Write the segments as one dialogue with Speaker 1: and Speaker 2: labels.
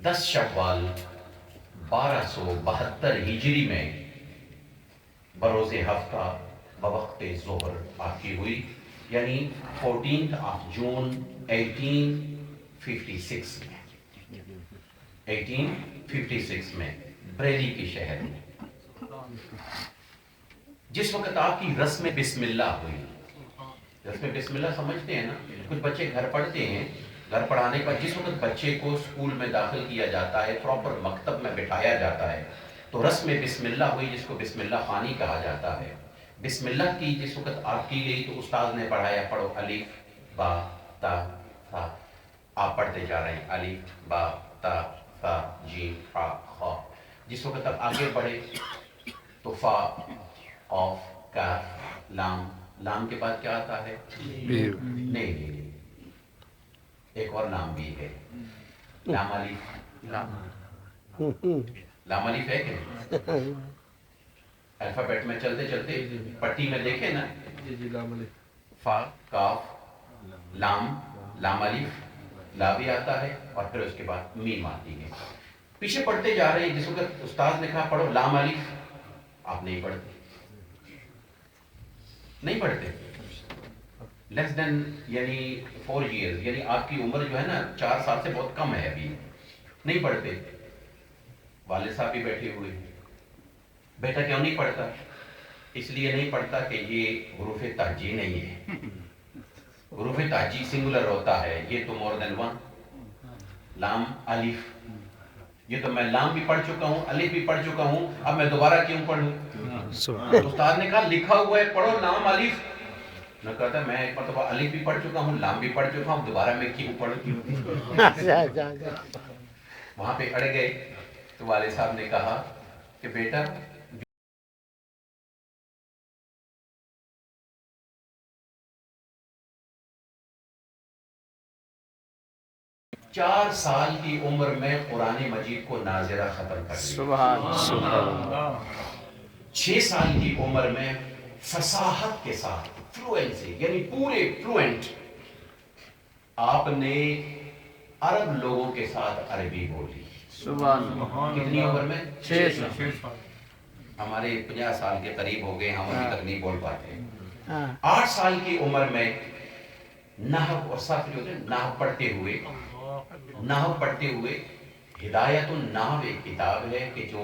Speaker 1: 10 شوال 1272 ہجری میں بروز ہفتہ بوقت ظہر آپ کی ہوئی، یعنی 14 جون 1856 میں 1856 میں بریلی کے شہر میں جس وقت آپ کی رسم بسم اللہ ہوئی۔ رسم بسم اللہ سمجھتے ہیں نا؟ کچھ بچے گھر پڑھتے ہیں، گھر پڑھانے کا جس وقت بچے کو اسکول میں داخل کیا جاتا ہے، پراپر مکتب میں بٹھایا جاتا ہے، تو رسم بسم اللہ ہوئی جس کو بسم اللہ خوانی کہا جاتا ہے۔ بسم اللہ کی جس وقت آپ کی گئی تو استاد نے پڑھایا، پڑھو الف با تا تھا، آپ پڑھتے جا رہے ہیں الف با تا ثا جیم فا خا۔ جس وقت آپ آگے بڑھے تو فا قاف کاف لام، لام کے بعد کیا آتا ہے؟ نہیں، ایک اور نام بھی ہے، لام الف۔ لام الف ہے کہ نہیں؟ الفابیٹ میں چلتے چلتے پٹی میں دیکھیں نا، فا کاف لام، لام الف، لا بھی آتا ہے اور پھر اس کے بعد میم آتی ہے۔ پیچھے پڑھتے جا رہے ہیں، جس وقت استاد نے کہا پڑھو لام الف، آپ نہیں پڑھتے، نہیں پڑھتے۔ لیس دین یعنی 4 ایئرز، یعنی آپ کی عمر جو ہے نا 4 سال سے بہت کم ہے، ابھی نہیں پڑھتے۔ والد صاحب بھی بیٹھے ہوئے، بیٹا کیوں نہیں پڑھتا؟ اس لیے نہیں پڑھتا کہ یہ حروف تہجی نہیں ہے، حروف تہجی سنگولر ہوتا ہے، یہ تو مور دین 1۔ لام الف، یہ تو میں لام بھی پڑھ چکا ہوں، الف بھی پڑھ چکا ہوں، اب میں دوبارہ کیوں پڑھوں؟ استاد نے کہا لکھا ہوا ہے پڑھو لام الف، میں کہتا میں ایک مرتبہ الف بھی پڑھ چکا ہوں، لام بھی پڑھ چکا ہوں، دوبارہ میں کیوں پڑھوں؟ وہاں پہ اڑ گئے تو والد صاحب نے کہا کہ بیٹا 4 سال کی عمر میں قرآن مجید کو ناظرہ ختم کر دیا۔
Speaker 2: سبحان اللہ۔
Speaker 1: 6 سال کی عمر میں فصاحت کے ساتھ، فلوئنسی یعنی پورے فلوئنٹ، آپ نے عرب لوگوں کے ساتھ عربی بولی۔
Speaker 2: سبحان اللہ۔
Speaker 1: کتنی عمر میں؟
Speaker 2: 6 سال۔
Speaker 1: ہمارے 50 سال کے قریب ہو گئے، ہم ابھی تک نہیں بول پاتے۔ 8 سال کی عمر میں نحو اور صرف جو ہے نحو پڑھتے ہوئے ہدایت النحو ایک کتاب ہے کہ جو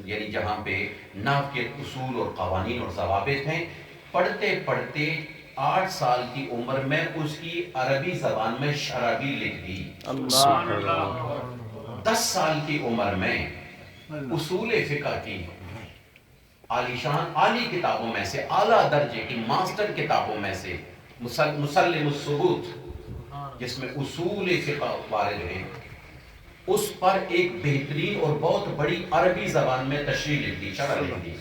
Speaker 1: یعنی جہاں پہ نحو کے اصول اور قوانین اور ضوابط ہیں، پڑھتے پڑھتے 8 سال کی عمر میں اس کی عربی زبان میں شرح بھی لکھ دی۔ 10 سال کی عمر میں اصول فقہ کی عالیشان عالی کتابوں میں سے، اعلیٰ درجے کی ماسٹر کتابوں میں سے مسلم الثبوت، جس میں اصول فقہ وارد ہیں، اس پر ایک بہترین اور بہت بڑی عربی زبان میں تشریح لکھ دی، شرح لکھ دی۔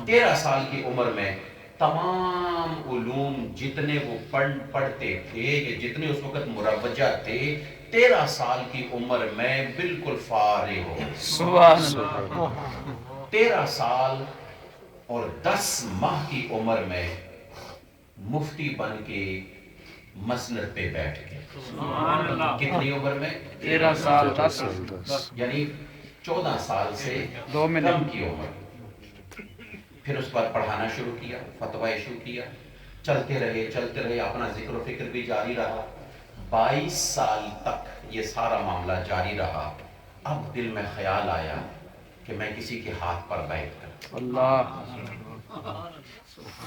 Speaker 1: 13 سال کی عمر میں تمام علوم جتنے وہ پڑھتے تھے یا جتنے اس وقت مروجہ تھے، 13 سال کی عمر میں بالکل فارغ ہو۔ 13 سال اور 10 ماہ کی عمر میں مفتی بن کے مسند پہ بیٹھ گئے۔ کتنی عمر میں؟
Speaker 2: 13 سال 10
Speaker 1: یعنی 14 سال سے
Speaker 2: 2 منٹ
Speaker 1: کم کی عمر۔ پھر اس پر پڑھانا شروع کیا، فتویٰ ایشو کیا، چلتے رہے، اپنا ذکر و فکر بھی جاری رہا۔ 22 سال تک یہ سارا معاملہ جاری رہا۔ اب دل میں خیال آیا کہ میں کسی کے ہاتھ پر بیعت کروں۔
Speaker 2: اللہ۔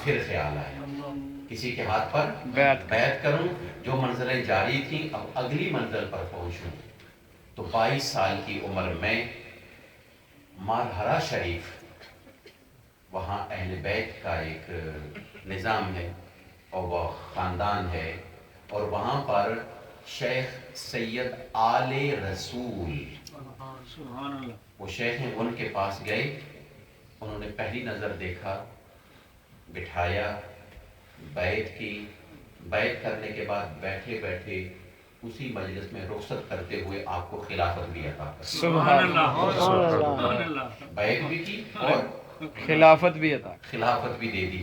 Speaker 1: پھر خیال آیا کسی کے ہاتھ پر بیعت کروں، جو منزلیں جاری تھیں اب اگلی منزل پر پہنچوں۔ تو 22 سال کی عمر میں مارہرہ شریف، وہاں اہل بیت کا ایک نظام ہے اور وہ خاندان ہے، اور وہاں پر شیخ سید آل رسول وہ شیخ ہیں، ان کے پاس گئے، انہوں نے پہلی نظر دیکھا، بٹھایا، بیعت کی، بیعت کرنے کے بعد بیٹھے بیٹھے اسی مجلس میں رخصت کرتے ہوئے آپ کو خلافت بھی عطا کر دی۔
Speaker 2: سبحان اللہ۔
Speaker 1: بیعت بھی کی اور
Speaker 2: خلافت بھی عطا۔
Speaker 1: خلافت بھی دے دی۔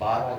Speaker 1: 12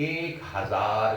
Speaker 1: 1000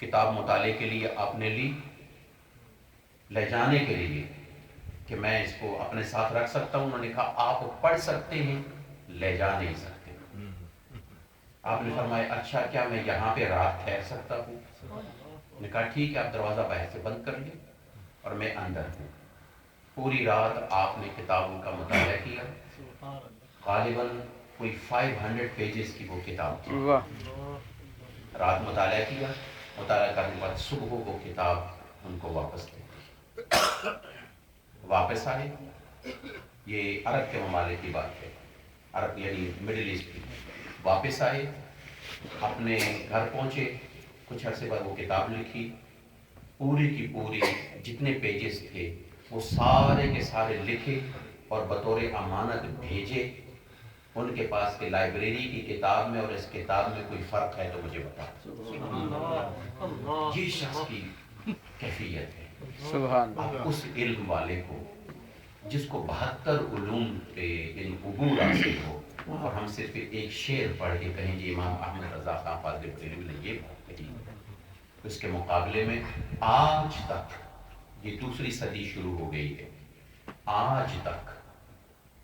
Speaker 1: کتاب مطالعے کے لیے آپ نے لی، لے جانے کے لیے کہ میں اس کو اپنے ساتھ رکھ سکتا ہوں؟ انہوں نے کہا آپ پڑھ سکتے ہیں، لے جا نہیں سکتے۔ آپ نے فرمایا اچھا کیا میں یہاں پہ رات ٹھہر سکتا ہوں؟ انہوں نے کہا ٹھیک ہے، آپ دروازہ باہر سے بند کر لیں اور میں اندر ہوں۔ پوری رات آپ نے کتابوں کا مطالعہ کیا، غالباً کوئی 500 پیجز کی وہ کتاب تھی۔ رات مطالعہ کیا، مطالعہ کرنے کے بعد صبح وہ کتاب ان کو واپس دی۔ واپس آئے، یہ عرب کے ممالک کی بات ہے، عرب یعنی مڈل ایسٹ کی۔ واپس آئے، اپنے گھر پہنچے، کچھ عرصے بعد وہ کتاب لکھی، پوری کی پوری جتنے پیجز تھے وہ سارے کے سارے لکھے اور بطور امانت بھیجے ان کے پاس کہ لائبریری کی کتاب میں اور اس کتاب میں کوئی فرق ہے تو مجھے بتا۔ یہ شخص کی کیفیت ہے۔
Speaker 2: سبحان
Speaker 1: اب اس علم والے کو جس کو 72 علوم پہ یعنی عبور حاصل ہو، اور ہم صرف ایک شعر پڑھ کے کہیں جی امام احمد رضا خان فاضل بریلوی نے یہ بات کہی، اس کے مقابلے میں آج تک یہ دوسری صدی شروع ہو گئی ہے، آج تک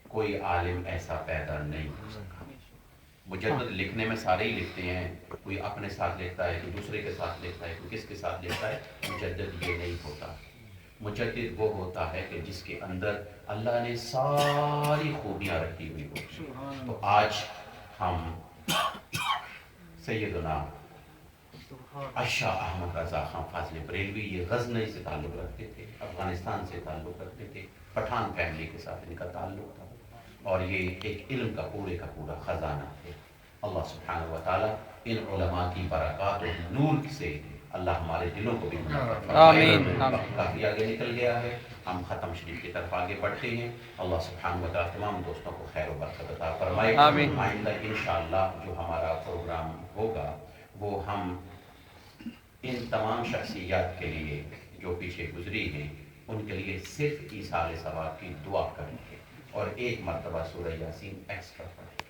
Speaker 1: کوئی عالم ایسا پیدا نہیں ہو سکا۔ مجدد لکھنے میں سارے ہی لکھتے ہیں، کوئی اپنے ساتھ لکھتا ہے، کوئی دوسرے کے ساتھ لکھتا ہے، کوئی کس کے ساتھ لکھتا ہے۔ مجدد یہ نہیں ہوتا، مجدد وہ ہوتا ہے کہ جس کے اندر اللہ نے ساری خوبیاں رکھی ہوئی ہو۔ تو آج ہم سیدنا اشاہ احمد رضا خان فاضل بریلوی یہ غزنی سے تعلق رکھتے تھے، افغانستان سے تعلق رکھتے تھے، پٹھان فیملی کے ساتھ ان کا تعلق تھا، اور یہ ایک علم کا پورا خزانہ ہے۔ اللہ سبحانہ و تعالیٰ ان علماء کی برکات اور نور سے اللہ ہمارے دلوں کو بھی منور فرمائے۔
Speaker 2: آمین۔
Speaker 1: وقت کافی آگے نکل گیا ہے، ہم ختم شریف کی طرف آگے بڑھتے ہیں۔ اللہ سبحانہ و تعالیٰ تمام دوستوں کو خیر و برکت عطا فرمائے۔
Speaker 2: آمین۔
Speaker 1: آئندہ انشاءاللہ جو ہمارا پروگرام ہوگا وہ ہم ان تمام شخصیات کے لیے جو پیچھے گزری ہیں ان کے لیے صرف ایصال ثواب کی دعا کریں گے اور ایک مرتبہ سورہ یاسین ایکسٹرا پڑھیں۔